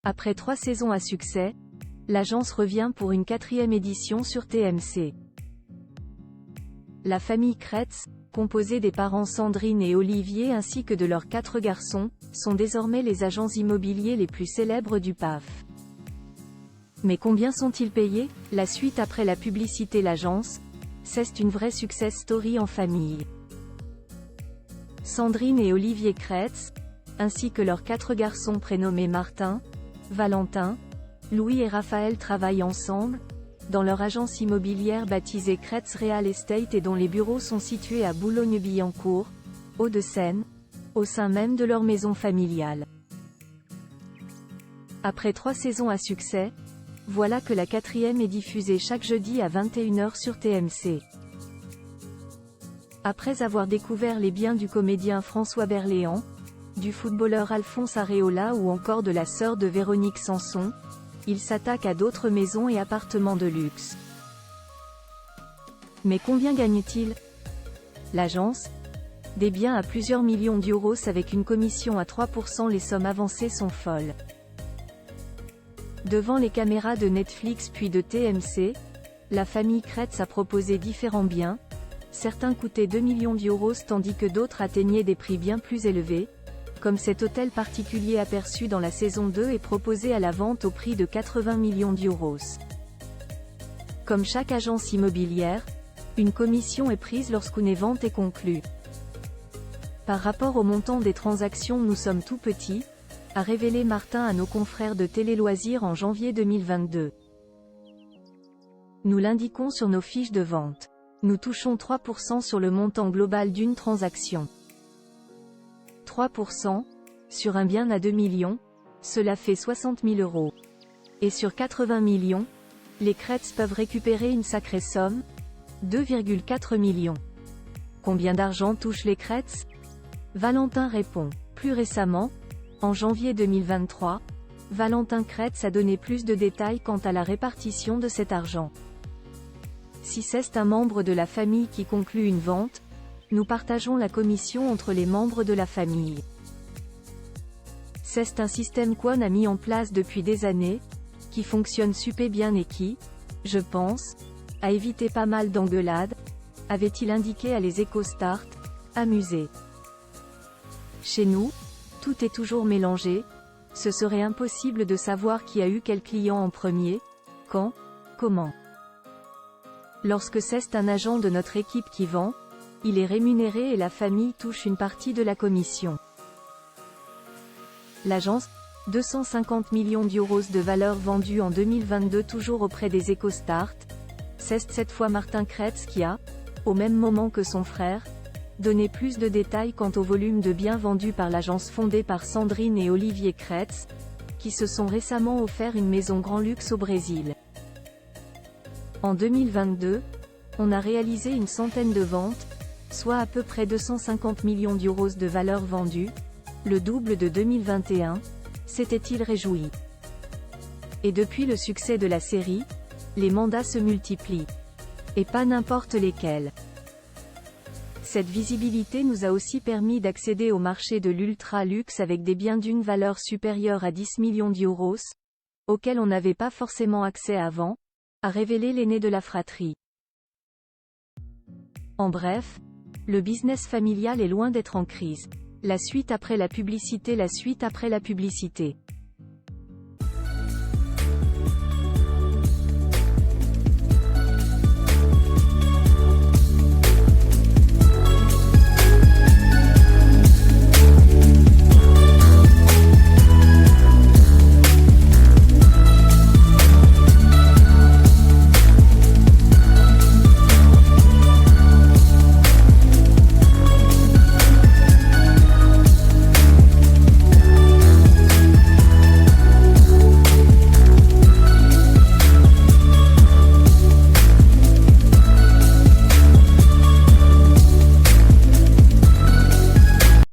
Après 3 saisons à succès, l'agence revient pour une 4e édition sur TMC. La famille Kretz, composée des parents Sandrine et Olivier ainsi que de leurs 4 garçons, sont désormais les agents immobiliers les plus célèbres du PAF. Mais combien sont-ils payés? La suite après la publicité. L'agence, c'est une vraie success story en famille. Sandrine et Olivier Kretz, ainsi que leurs 4 garçons prénommés Martin, Valentin, Louis et Raphaël travaillent ensemble, dans leur agence immobilière baptisée Kretz Real Estate et dont les bureaux sont situés à Boulogne-Billancourt, Hauts-de-Seine, au sein même de leur maison familiale. Après 3 saisons à succès, voilà que la 4e est diffusée chaque jeudi à 21 h sur TMC. Après avoir découvert les biens du comédien François Berléand, du footballeur Alphonse Areola ou encore de la sœur de Véronique Sanson, il s'attaque à d'autres maisons et appartements de luxe. Mais combien gagne-t-il? L'agence, des biens à plusieurs millions d'euros avec une commission à 3%. Les sommes avancées sont folles. Devant les caméras de Netflix puis de TMC, la famille Kretz a proposé différents biens. Certains coûtaient 2 millions d'euros tandis que d'autres atteignaient des prix bien plus élevés, comme cet hôtel particulier aperçu dans la saison 2 et proposé à la vente au prix de 80 millions d'euros. Comme chaque agence immobilière, une commission est prise lorsqu'une vente est conclue. Par rapport au montant des transactions, nous sommes tout petits, a révélé Martin à nos confrères de Télé Loisirs en janvier 2022. Nous l'indiquons sur nos fiches de vente. Nous touchons 3% sur le montant global d'une transaction. 3%, sur un bien à 2 millions, cela fait 60 000 euros. Et sur 80 millions, les Kretz peuvent récupérer une sacrée somme, 2,4 millions. Combien d'argent touchent les Kretz? Valentin répond. Plus récemment, en janvier 2023, Valentin Kretz a donné plus de détails quant à la répartition de cet argent. Si c'est un membre de la famille qui conclut une vente, nous partageons la commission entre les membres de la famille. C'est un système qu'on a mis en place depuis des années, qui fonctionne super bien et qui, je pense, a évité pas mal d'engueulades, avait-il indiqué à les EcoStart, amusé. Chez nous, tout est toujours mélangé, ce serait impossible de savoir qui a eu quel client en premier, quand, comment. Lorsque c'est un agent de notre équipe qui vend, il est rémunéré et la famille touche une partie de la commission. L'agence, 250 millions d'euros de valeur vendue en 2022 toujours auprès des EcoStart, c'est cette fois Martin Kretz qui a, au même moment que son frère, donné plus de détails quant au volume de biens vendus par l'agence fondée par Sandrine et Olivier Kretz, qui se sont récemment offert une maison grand luxe au Brésil. En 2022, on a réalisé une centaine de ventes, soit à peu près 250 millions d'euros de valeur vendue, le double de 2021, s'était-il réjoui. Et depuis le succès de la série, les mandats se multiplient. Et pas n'importe lesquels. Cette visibilité nous a aussi permis d'accéder au marché de l'ultra-luxe avec des biens d'une valeur supérieure à 10 millions d'euros, auxquels on n'avait pas forcément accès avant, a révélé l'aîné de la fratrie. En bref, le business familial est loin d'être en crise. La suite après la publicité. La suite après la publicité.